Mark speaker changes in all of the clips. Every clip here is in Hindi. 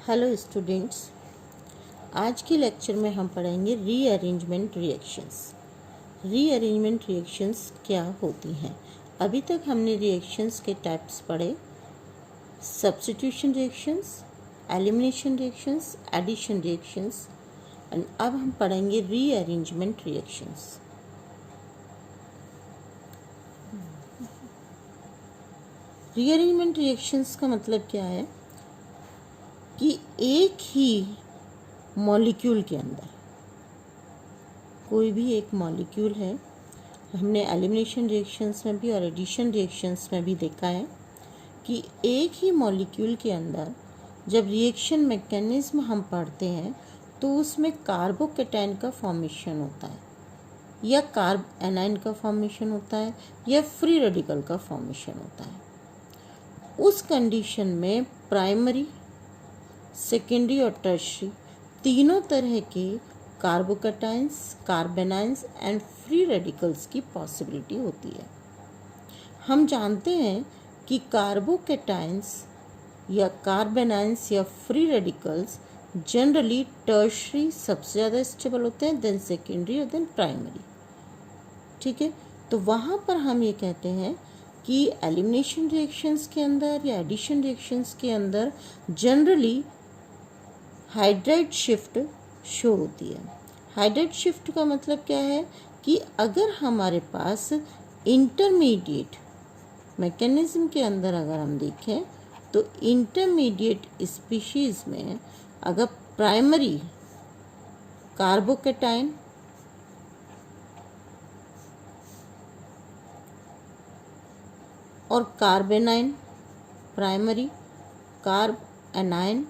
Speaker 1: हेलो स्टूडेंट्स, आज के लेक्चर में हम पढ़ेंगे रीअरेंजमेंट रिएक्शंस। रीअरेंजमेंट रिएक्शंस क्या होती हैं? अभी तक हमने रिएक्शंस के टाइप्स पढ़े, substitution reactions, elimination reactions, addition reactions, and अब हम पढ़ेंगे रीअरेंजमेंट रिएक्शंस। रीअरेंजमेंट रिएक्शंस का मतलब क्या है कि एक ही मॉलिक्यूल के अंदर कोई भी एक मॉलिक्यूल है, हमने एलिमिनेशन रिएक्शंस में भी और एडिशन रिएक्शंस में भी देखा है कि एक ही मॉलिक्यूल के अंदर जब रिएक्शन मैकेनिज्म हम पढ़ते हैं तो उसमें कार्बोकैटायन का फॉर्मेशन होता है या कार्ब एनायन का फॉर्मेशन होता है या फ्री रेडिकल का फॉर्मेशन होता है। उस कंडीशन में प्राइमरी, सेकेंडरी और टर्शरी तीनों तरह के कार्बोकैटायंस, कार्बेनाइंस एंड फ्री रेडिकल्स की पॉसिबिलिटी होती है। हम जानते हैं कि कार्बोकैटायंस या कार्बेनाइंस या फ्री रेडिकल्स जनरली टर्शरी सबसे ज़्यादा स्टेबल होते हैं, देन सेकेंडरी और देन प्राइमरी। ठीक है, तो वहाँ पर हम ये कहते हैं कि एलिमिनेशन रिएक्शंस के अंदर या एडिशन रिएक्शंस के अंदर जनरली हाइड्राइड शिफ्ट शो होती है। हाइड्राइड शिफ्ट का मतलब क्या है कि अगर हमारे पास इंटरमीडिएट मैकेनिज्म के अंदर अगर हम देखें तो इंटरमीडिएट स्पीशीज़ में अगर प्राइमरी कार्बोकैटायन और कार्बेनाइन, प्राइमरी कार्ब एनायन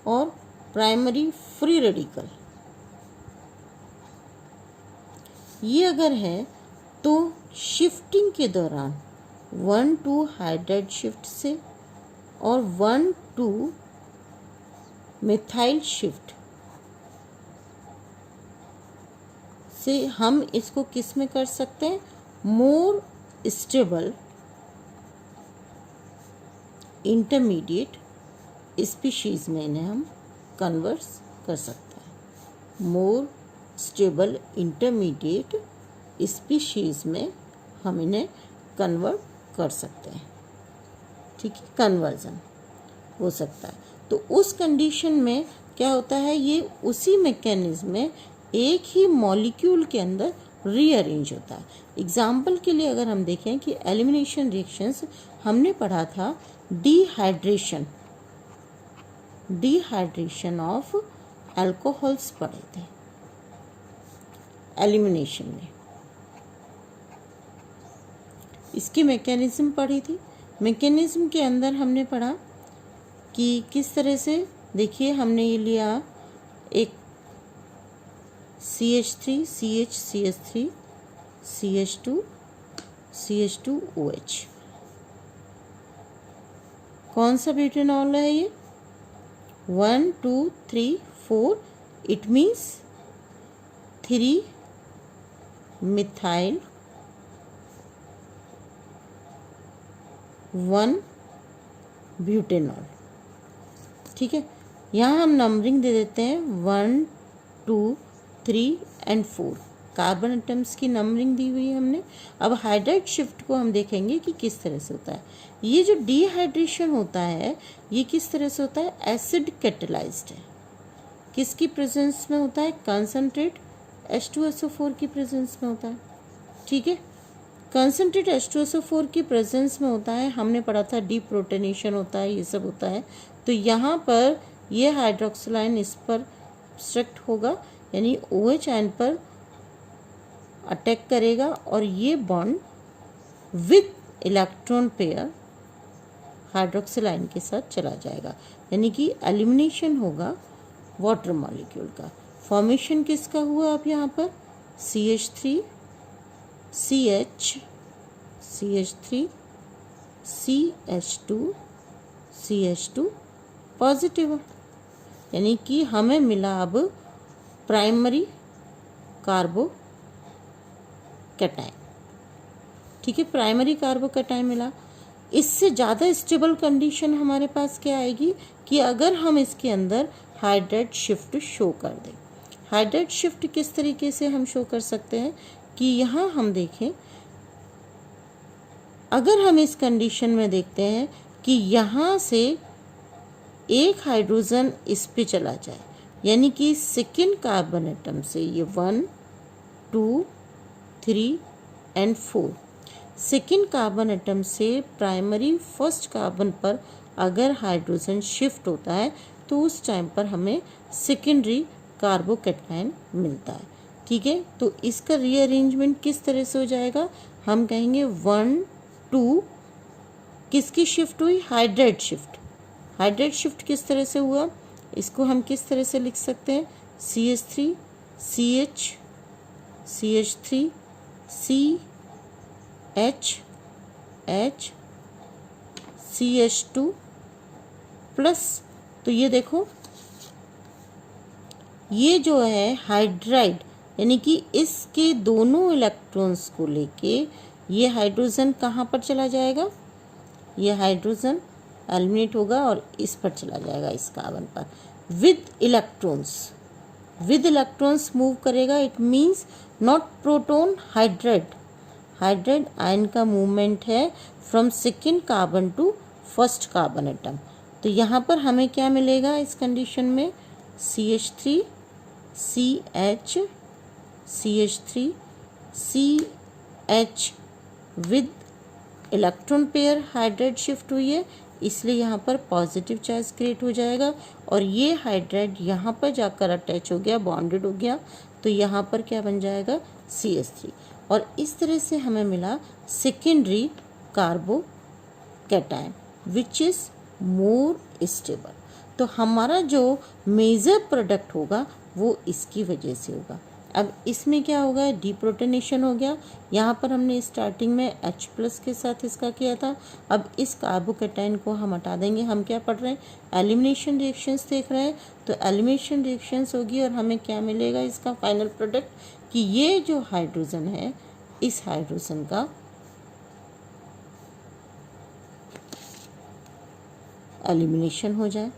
Speaker 1: और प्राइमरी फ्री रेडिकल, ये अगर है तो शिफ्टिंग के दौरान 1-2 हाइड्राइड शिफ्ट से और 1-2 मिथाइल शिफ्ट से हम इसको किस में कर सकते हैं? मोर स्टेबल इंटरमीडिएट स्पीशीज़ में इन्हें हम कन्वर्ट कर सकते हैं। मोर स्टेबल इंटरमीडिएट स्पीशीज़ में हम इन्हें कन्वर्ट कर सकते हैं। ठीक है, कन्वर्जन हो सकता है। तो उस कंडीशन में क्या होता है, ये उसी मैकेनिज्म में एक ही मॉलिक्यूल के अंदर रीअरेंज होता है। एग्जाम्पल के लिए अगर हम देखें कि एलिमिनेशन रिएक्शंस हमने पढ़ा था डिहाइड्रेशन ऑफ अल्कोहल्स पढ़े थे एलिमिनेशन में, इसकी मैकेनिज्म पढ़ी थी। मैकेनिज्म के अंदर हमने पढ़ा कि किस तरह से, देखिए हमने ये लिया एक CH3 CH CH3 CH2 CH2OH, कौन सा ब्यूटेनॉल है ये? 1 2 3 4, इट मीन्स 3 मिथाइल 1 ब्यूटेनॉल। ठीक है, यहाँ हम नंबरिंग दे देते हैं 1 2 3 एंड 4, कार्बन एटम्स की नंबरिंग दी हुई है हमने। अब हाइड्राइड शिफ्ट को हम देखेंगे कि किस तरह से होता है। ये जो डिहाइड्रेशन होता है ये किस तरह से होता है? एसिड कैटेलाइज्ड है। किसकी प्रेजेंस में होता है? कंसंट्रेट H2SO4 की प्रेजेंस में होता है। ठीक है, कंसंट्रेट H2SO4 की प्रेजेंस में होता है। हमने पढ़ा था डीप्रोटोनेशन होता है, ये सब होता है। तो यहाँ पर ये हाइड्रोक्सिल आयन इस पर स्ट्रक्ट होगा, यानी OH आयन पर अटैक करेगा और ये bond with electron pair hydroxyl ion के साथ चला जाएगा, यानी कि एलिमिनेशन होगा वाटर मॉलिक्यूल का। फॉर्मेशन किसका हुआ? अब यहाँ पर CH3 CH CH3 CH2 CH2 positive, यानी कि हमें मिला अब प्राइमरी कार्बोकैटायन। ठीक है, प्राइमरी कार्बोकैटायन मिला। इससे ज़्यादा स्टेबल कंडीशन हमारे पास क्या आएगी कि अगर हम इसके अंदर हाइड्राइड शिफ्ट शो कर दें। हाइड्राइड शिफ्ट किस तरीके से हम शो कर सकते हैं कि यहाँ हम देखें, अगर हम इस कंडीशन में देखते हैं कि यहाँ से एक हाइड्रोजन इस पे चला जाए, यानी कि सेकेंड कार्बन एटम से ये 1 2 3 एंड 4 सेकेंड कार्बन एटम से प्राइमरी फर्स्ट कार्बन पर अगर हाइड्रोजन शिफ्ट होता है तो उस टाइम पर हमें सेकेंडरी कार्बोकैटायन मिलता है। ठीक है, तो इसका रीअरेंजमेंट किस तरह से हो जाएगा, हम कहेंगे 1 2 किसकी शिफ्ट हुई, हाइड्राइड शिफ्ट। हाइड्राइड शिफ्ट किस तरह से हुआ, इसको हम किस तरह से लिख सकते हैं, CH3 CH CH3 CH H CH2 plus, तो ये देखो ये जो है हाइड्राइड, यानी कि इसके दोनों इलेक्ट्रॉन्स को लेके ये हाइड्रोजन कहाँ पर चला जाएगा, ये हाइड्रोजन एलिमिनेट होगा और इस पर चला जाएगा, इस कार्बन पर विद इलेक्ट्रॉन्स मूव करेगा। It means not proton, hydride ion का मूवमेंट है from second carbon to first carbon atom. तो यहाँ पर हमें क्या मिलेगा इस कंडीशन में, CH3 CH CH3 CH with electron pair hydride shift हुई है, इसलिए यहाँ पर पॉजिटिव चार्ज क्रिएट हो जाएगा और ये हाइड्राइड यहाँ पर जाकर अटैच हो गया, बॉन्डेड हो गया, तो यहाँ पर क्या बन जाएगा, CH3। और इस तरह से हमें मिला secondary carbocation which is more stable. तो हमारा जो मेजर प्रोडक्ट होगा वो इसकी वजह से होगा। अब इसमें क्या होगा, डीप्रोटोनेशन हो गया। यहाँ पर हमने स्टार्टिंग में H+ के साथ इसका किया था। अब इस कार्बोकैटायन को हम हटा देंगे। हम क्या पढ़ रहे हैं, एलिमिनेशन रिएक्शंस देख रहे हैं। तो एलिमिनेशन रिएक्शंस होगी और हमें क्या मिलेगा इसका फाइनल प्रोडक्ट, कि ये जो हाइड्रोजन है इस हाइड्रोजन का एलिमिनेशन हो जाए।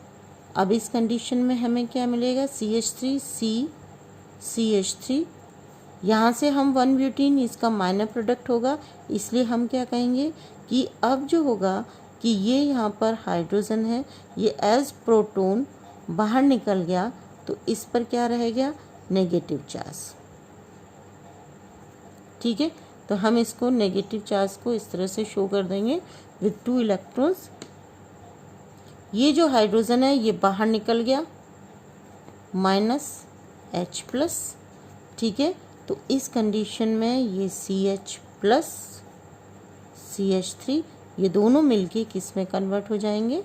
Speaker 1: अब इस कंडीशन में हमें क्या मिलेगा, CH3 CH3, यहाँ से हम 1 ब्यूटीन, इसका माइनर प्रोडक्ट होगा, इसलिए हम क्या कहेंगे कि अब जो होगा कि ये यहाँ पर हाइड्रोजन है, ये एज प्रोटॉन बाहर निकल गया, तो इस पर क्या रह गया, नेगेटिव चार्ज। ठीक है, तो हम इसको नेगेटिव चार्ज को इस तरह से शो कर देंगे विद 2 इलेक्ट्रॉन्स। ये जो हाइड्रोजन है ये बाहर निकल गया, -H+। ठीक है, तो इस कंडीशन में ये CH+ CH3 ये दोनों मिलके किस में कन्वर्ट हो जाएंगे,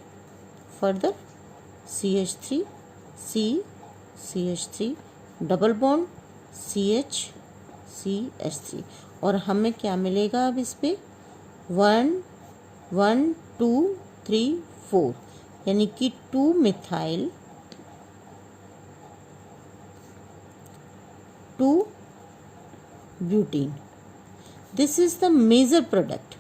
Speaker 1: further CH3 CH3 double bond CH CH3, और हमें क्या मिलेगा अब इस पे 1 1 2 3 4, यानी कि 2 methyl 2 butene. This is the major product.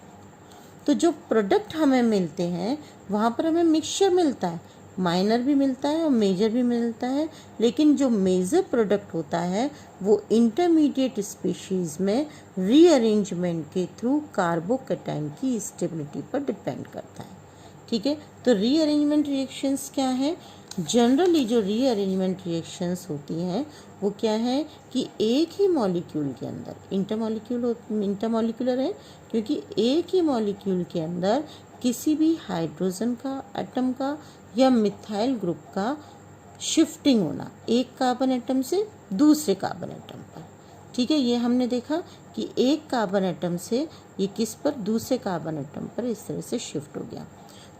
Speaker 1: तो जो प्रोडक्ट हमें मिलते हैं वहाँ पर हमें मिक्सचर मिलता है, माइनर भी मिलता है और मेजर भी मिलता है, लेकिन जो मेजर प्रोडक्ट होता है वो इंटरमीडिएट स्पीशीज़ में रीअरेंजमेंट के थ्रू कार्बोकैटायन की स्टेबिलिटी पर डिपेंड करता है। ठीक है, तो रीअरेंजमेंट रिएक्शंस क्या है, जनरली जो रीअरेंजमेंट रिएक्शंस होती हैं वो क्या है कि एक ही मॉलिक्यूल के अंदर, इंटरमॉलिक्यूलर है क्योंकि एक ही मॉलिक्यूल के अंदर किसी भी हाइड्रोजन का एटम का या मिथाइल ग्रुप का शिफ्टिंग होना एक कार्बन एटम से दूसरे कार्बन एटम पर। ठीक है, ये हमने देखा कि एक कार्बन एटम से ये किस पर, दूसरे कार्बन एटम पर इस तरह से शिफ्ट हो गया।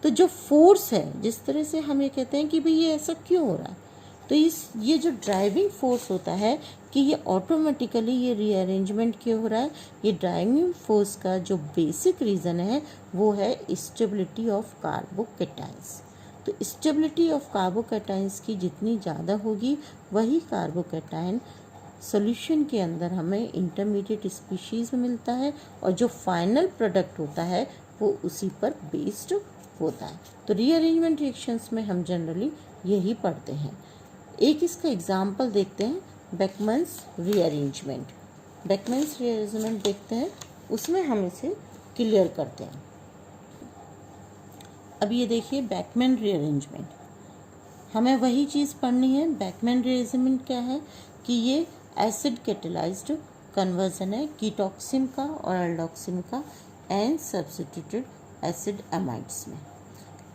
Speaker 1: तो जो फोर्स है, जिस तरह से हम ये कहते हैं कि भाई ये ऐसा क्यों हो रहा है, तो ये जो ड्राइविंग फोर्स होता है कि ये ऑटोमेटिकली ये रीअरेंजमेंट क्यों हो रहा है, ये ड्राइविंग फोर्स का जो बेसिक रीज़न है वो है स्टेबिलिटी ऑफ कार्बोकैटायंस। तो स्टेबिलिटी ऑफ कार्बोकैटायंस की जितनी ज़्यादा होगी वही कार्बोकैटायन सॉल्यूशन के अंदर हमें इंटरमीडिएट स्पीशीज़ में मिलता है, और जो फाइनल प्रोडक्ट होता है वो उसी पर बेस्ड होता है। तो रीअरेंजमेंट रिएक्शंस में हम जनरली यही पढ़ते हैं। एक इसका एग्जाम्पल देखते हैं, बेकमैन्स रीअरेंजमेंट। बेकमैन्स रीअरेंजमेंट देखते हैं, उसमें हम इसे क्लियर करते हैं। अब ये देखिए बेकमैन रीअरेंजमेंट, हमें वही चीज़ पढ़नी है। बेकमैन रीअरेंजमेंट क्या है कि ये एसिड कैटेलाइज्ड कन्वर्जन है कीटॉक्सिन का और एल्डोक्सिन का एन सब्स्टिट्यूटेड एसिड एमाइड्स में।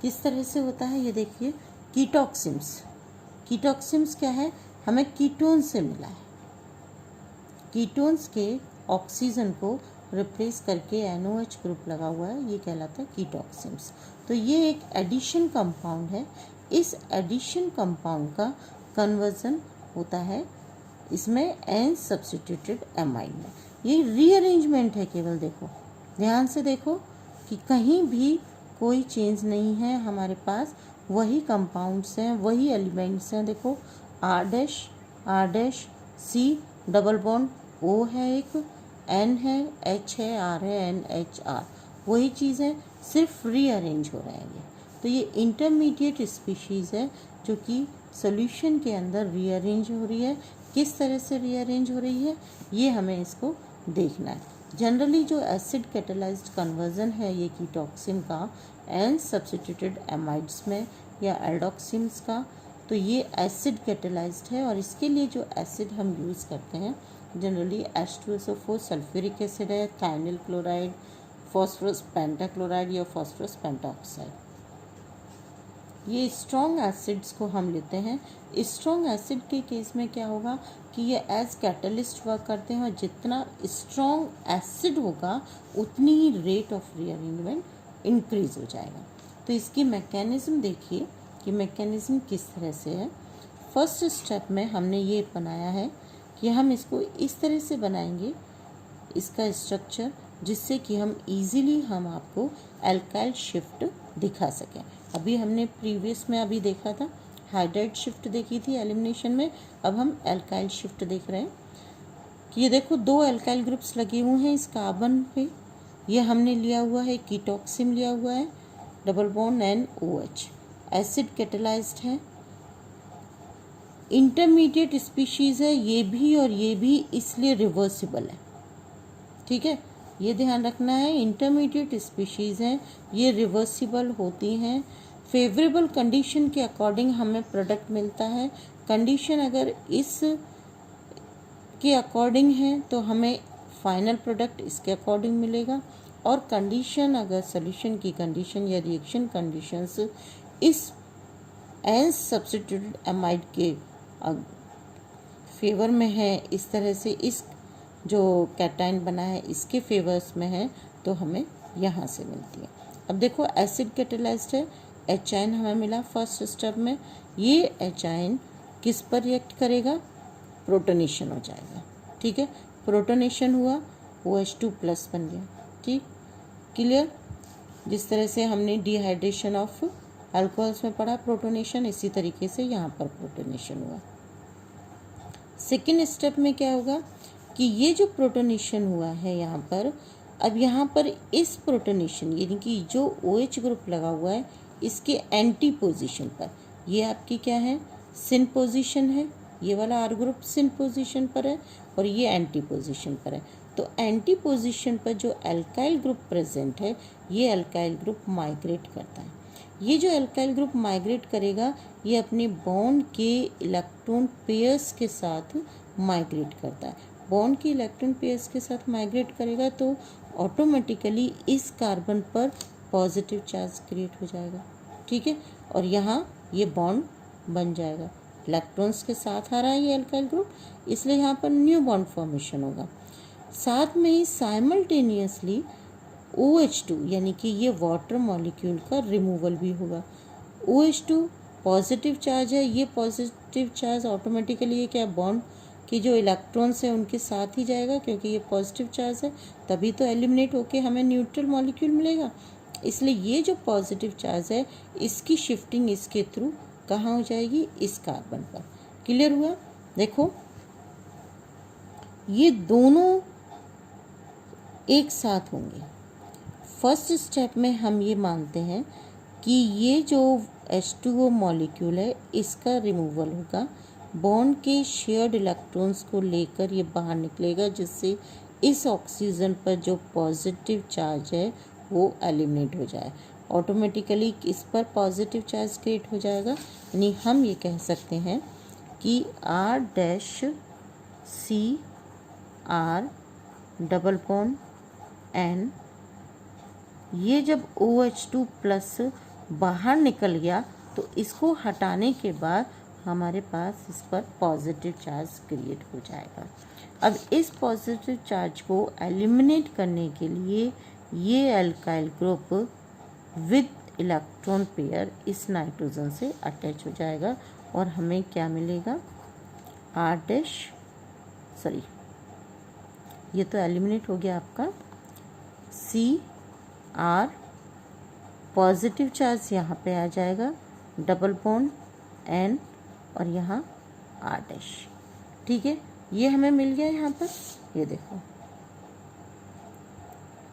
Speaker 1: किस तरह से होता है ये देखिए, कीटॉक्सिन्स क्या है, हमें कीटोन से मिला है। कीटोन्स के ऑक्सीजन को रिप्लेस करके NOH ग्रुप लगा हुआ है, ये कहलाता है कीटॉक्सिन्स। तो ये एक एडिशन कंपाउंड है। इस एडिशन कंपाउंड का कन्वर्जन होता है इसमें एन सब्स्टिट्यूटेड एमाइड में। ये रीअरेंजमेंट है केवल, देखो ध्यान से देखो कि कहीं भी कोई चेंज नहीं है, हमारे पास वही कंपाउंड्स हैं, वही एलिमेंट्स हैं। देखो R dash C double bond O है, एक N है, H है, R है, NHR, वही चीज़ है, सिर्फ रीअरेंज हो रहे हैं ये। तो ये इंटरमीडिएट स्पीशीज़ है जो कि सॉल्यूशन के अंदर रीअरेंज हो रही है। किस तरह से रीअरेंज हो रही है ये हमें इसको देखना है। जनरली जो एसिड कैटेलाइज्ड कन्वर्जन है ये कीटॉक्सिन का एन सब्स्टिट्यूटेड एमाइड्स में या एल्डोक्सिन्स का, तो ये एसिड कैटेलाइज्ड है। और इसके लिए जो एसिड हम यूज़ करते हैं जनरली H2SO4 सल्फ्यूरिक एसिड है, थाइनिल क्लोराइड, फॉस्फोरस पेंटाक्लोराइड या फॉस्फोरस पेंटाऑक्साइड। ये स्ट्रॉन्ग एसिड्स को हम लेते हैं। स्ट्रॉन्ग एसिड के केस में क्या होगा कि ये एज कैटलिस्ट वर्क करते हैं और जितना स्ट्रॉन्ग एसिड होगा उतनी ही रेट ऑफ रीअरेंजमेंट इंक्रीज हो जाएगा। तो इसकी मैकेनिज्म देखिए कि मैकेनिज्म किस तरह से है। फर्स्ट स्टेप में हमने ये बनाया है कि हम इसको इस तरह से बनाएंगे इसका स्ट्रक्चर, जिससे कि हम इजीली हम आपको एल्काइल शिफ्ट दिखा सकें। अभी हमने प्रीवियस में अभी देखा था हाइड्राइड शिफ्ट देखी थी एलिमिनेशन में, अब हम एल्काइल शिफ्ट देख रहे हैं कि ये देखो दो एल्काइल ग्रुप्स लगे हुए हैं इस कार्बन पे। ये हमने लिया हुआ है कीटॉक्सिन लिया हुआ है, double bond NOH, acid catalysed है, इंटरमीडिएट स्पीशीज़ है ये भी और ये भी, इसलिए रिवर्सिबल है। ठीक है, ये ध्यान रखना है, इंटरमीडिएट स्पीशीज़ हैं ये रिवर्सिबल होती हैं। फेवरेबल कंडीशन के अकॉर्डिंग हमें प्रोडक्ट मिलता है। कंडीशन अगर इस के अकॉर्डिंग है तो हमें फाइनल प्रोडक्ट इसके अकॉर्डिंग मिलेगा, और कंडीशन अगर सोल्यूशन की कंडीशन या रिएक्शन कंडीशंस इस एन सब्स्टिट्यूटेड एमाइड के फेवर में है, इस तरह से इस जो कैटाइन बना है इसके फेवर्स में है, तो हमें यहाँ से मिलती है। अब देखो एसिड कैटेलाइज्ड है, एचाइन हमें मिला फर्स्ट स्टेप में। ये एचाइन किस पर रिएक्ट करेगा, प्रोटोनेशन हो जाएगा। ठीक है, प्रोटोनेशन हुआ OH2 प्लस बन गया। ठीक, क्लियर। जिस तरह से हमने डिहाइड्रेशन ऑफ अल्कोहल्स में पढ़ा प्रोटोनेशन, इसी तरीके से यहाँ पर प्रोटोनेशन हुआ। सेकेंड स्टेप में क्या होगा कि ये जो प्रोटोनेशन हुआ है यहाँ पर, अब यहाँ पर इस प्रोटोनेशन यानी कि जो OH ग्रुप लगा हुआ है इसके एंटी पोजीशन पर, ये आपकी क्या है, सिन पोजीशन है, ये वाला R ग्रुप सिन पोजीशन पर है और ये एंटी पोजीशन पर है। तो एंटी पोजीशन पर जो एल्काइल ग्रुप प्रेजेंट है ये एल्काइल ग्रुप माइग्रेट करता है। ये जो एल्काइल ग्रुप माइग्रेट करेगा ये अपने बॉन्ड के इलेक्ट्रॉन पेयर्स के साथ माइग्रेट करता है। बॉन्ड के इलेक्ट्रॉन पेयर्स के साथ माइग्रेट करेगा तो ऑटोमेटिकली इस कार्बन पर पॉजिटिव चार्ज क्रिएट हो जाएगा। ठीक है, और यहाँ ये बॉन्ड बन जाएगा, इलेक्ट्रॉन्स के साथ आ रहा है ये एल्काइल ग्रुप, इसलिए यहाँ पर न्यू बॉन्ड फॉर्मेशन होगा। साथ में ही साइमल्टेनियसली OH2 यानी कि ये वाटर मॉलिक्यूल का रिमूवल भी होगा। OH2 पॉजिटिव चार्ज है, ये पॉजिटिव चार्ज ऑटोमेटिकली ये क्या बॉन्ड कि जो इलेक्ट्रॉन्स है उनके साथ ही जाएगा, क्योंकि ये पॉजिटिव चार्ज है तभी तो एलिमिनेट होके हमें न्यूट्रल मॉलिक्यूल मिलेगा। इसलिए ये जो पॉजिटिव चार्ज है इसकी शिफ्टिंग इसके थ्रू कहाँ हो जाएगी, इस कार्बन पर। क्लियर हुआ। देखो ये दोनों एक साथ होंगे, फर्स्ट स्टेप में हम ये मानते हैं कि ये जो H2O मॉलिक्यूल है इसका रिमूवल होगा, बॉन्ड के शेयर्ड इलेक्ट्रॉन्स को लेकर ये बाहर निकलेगा, जिससे इस ऑक्सीजन पर जो पॉजिटिव चार्ज है वो एलिमिनेट हो जाए। ऑटोमेटिकली इस पर पॉजिटिव चार्ज क्रिएट हो जाएगा, यानी हम ये कह सकते हैं कि R-CR डबल बॉन्ड N, ये जब OH2 प्लस बाहर निकल गया तो इसको हटाने के बाद हमारे पास इस पर पॉजिटिव चार्ज क्रिएट हो जाएगा। अब इस पॉजिटिव चार्ज को एलिमिनेट करने के लिए ये alkyl group with electron pair इस नाइट्रोजन से अटैच हो जाएगा और हमें क्या मिलेगा, ये तो एलिमिनेट हो गया आपका CR, पॉजिटिव चार्ज यहाँ पे आ जाएगा, डबल बॉन्ड N और यहाँ R'। ठीक है, ये हमें मिल गया यहाँ पर, ये देखो।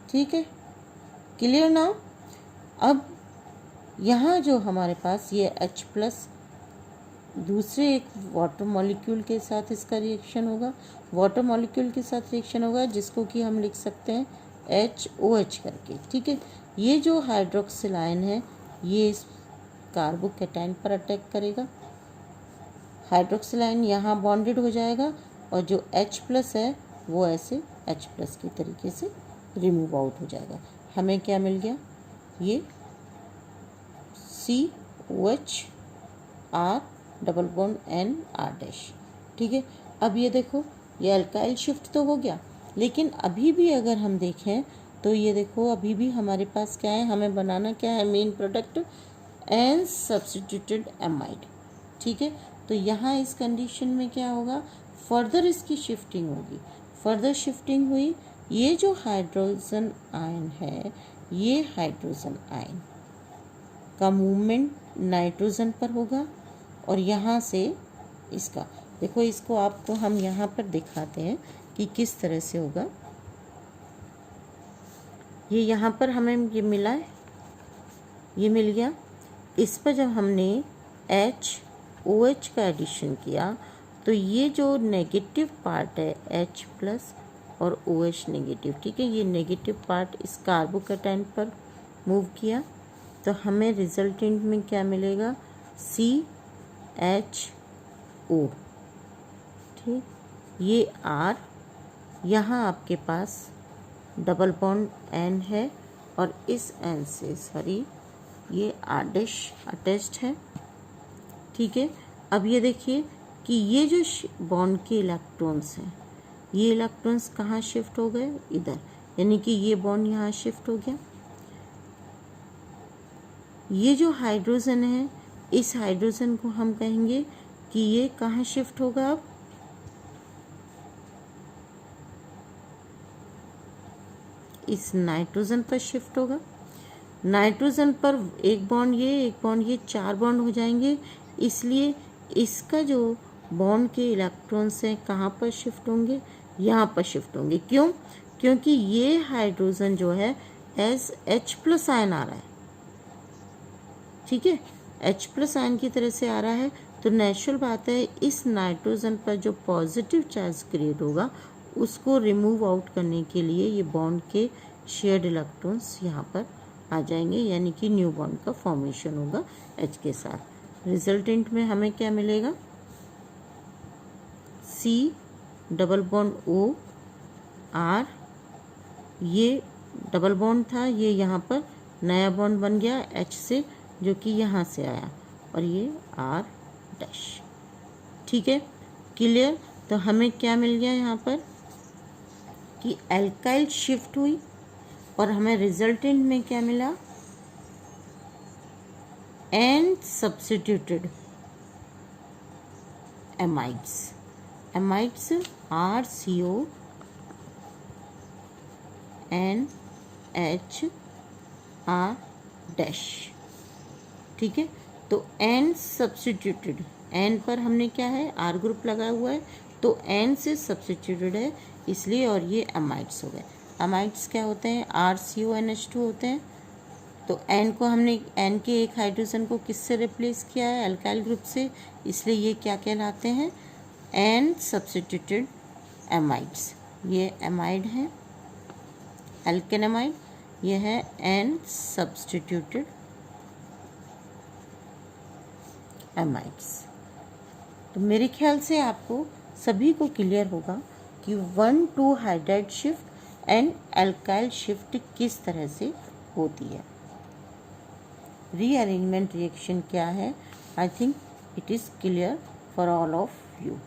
Speaker 1: ठीक है, क्लियर नाउ। अब यहाँ जो हमारे पास ये H प्लस दूसरे एक वाटर मॉलिक्यूल के साथ इसका रिएक्शन होगा, वाटर मॉलिक्यूल के साथ रिएक्शन होगा, जिसको कि हम लिख सकते हैं HOH करके। ठीक है, ये जो हाइड्रोक्सिल आयन है ये इस कार्बोकैटायन पर अटैक करेगा, हाइड्रोक्सिल आयन यहाँ बॉन्डेड हो जाएगा और जो H प्लस है वो ऐसे H प्लस की तरीके से रिमूव आउट हो जाएगा। हमें क्या मिल गया, ये COH R double bond N R'। ठीक है, अब ये देखो, ये अल्काइल शिफ्ट तो हो गया, लेकिन अभी भी अगर हम देखें तो ये देखो अभी भी हमारे पास क्या है, हमें बनाना क्या है, main product N substituted amide. ठीक है, तो यहाँ इस कंडीशन में क्या होगा, फर्दर इसकी शिफ्टिंग होगी, फर्दर शिफ्टिंग हुई, ये जो हाइड्रोजन आयन है, ये हाइड्रोजन आयन का मूवमेंट नाइट्रोजन पर होगा और यहाँ से इसका देखो, इसको आपको हम यहाँ पर दिखाते हैं कि किस तरह से होगा। ये यहाँ पर हमें ये मिला है, ये मिल गया, इस पर जब हमने HOH का एडिशन किया तो ये जो नेगेटिव पार्ट है H प्लस और OH नेगेटिव, ठीक है, ये नेगेटिव पार्ट इस कार्बोकैटायन पर मूव किया तो हमें रिजल्टेंट में क्या मिलेगा, CHO। ठीक, ये R, यहाँ आपके पास डबल बॉन्ड N है और इस N से ये R' अटैच्ड है। ठीक है, अब ये देखिए कि ये जो बॉन्ड के इलेक्ट्रॉन्स हैं, ये इलेक्ट्रॉन्स कहाँ शिफ्ट हो गए, इधर, यानी कि ये बॉन्ड यहाँ शिफ्ट हो गया। ये जो हाइड्रोजन है, इस हाइड्रोजन को हम कहेंगे कि ये कहाँ शिफ्ट होगा, अब इस नाइट्रोजन पर शिफ्ट होगा। नाइट्रोजन पर एक बॉन्ड ये 4 बॉन्ड हो जाएंगे, इसलिए इसका जो बॉन्ड के इलेक्ट्रॉन्स हैं कहाँ पर शिफ्ट होंगे, यहाँ पर शिफ्ट होंगे। क्यों, क्योंकि ये हाइड्रोजन जो है एस H प्लस आयन आ रहा है। ठीक है, H प्लस आयन की तरह से आ रहा है, तो नेचुरल बात है इस नाइट्रोजन पर जो पॉजिटिव चार्ज क्रिएट होगा उसको रिमूव आउट करने के लिए ये बॉन्ड के शेयर्ड इलेक्ट्रॉन्स यहाँ पर आ जाएंगे, यानी कि न्यू बॉन्ड का फॉर्मेशन होगा H के साथ। रिजल्टेंट में हमें क्या मिलेगा, C double bond O R, ये डबल बॉन्ड था, ये यहाँ पर नया बॉन्ड बन गया H से, जो कि यहाँ से आया, और ये R'। ठीक है, क्लियर। तो हमें क्या मिल गया यहाँ पर कि एल्काइल शिफ्ट हुई और हमें रिजल्टेंट में क्या मिला, N substituted amides RCO NH R'। ठीक है, तो N सब्स्टिट्यूटेड, N पर हमने क्या है, R ग्रुप लगा हुआ है, तो N से सब्स्टिट्यूटेड है इसलिए, और ये एमाइड्स हो गए। अमाइड्स क्या होते हैं, RCONH2 होते हैं। तो N को हमने N के एक हाइड्रोजन को किससे रिप्लेस किया है, अल्काइल ग्रुप से, इसलिए ये क्या कहलाते हैं, N सब्स्टिट्यूटेड एमाइड्स। ये एमाइड हैं, एल्केन एमाइड, ये है N सब्स्टिट्यूटेड एमाइड्स। तो मेरे ख्याल से आपको सभी को क्लियर होगा कि 1,2 hydride shift and alkyl shift किस तरह से होती है। रीअरेंजमेंट रिएक्शन क्या है, I think it is clear for all of you.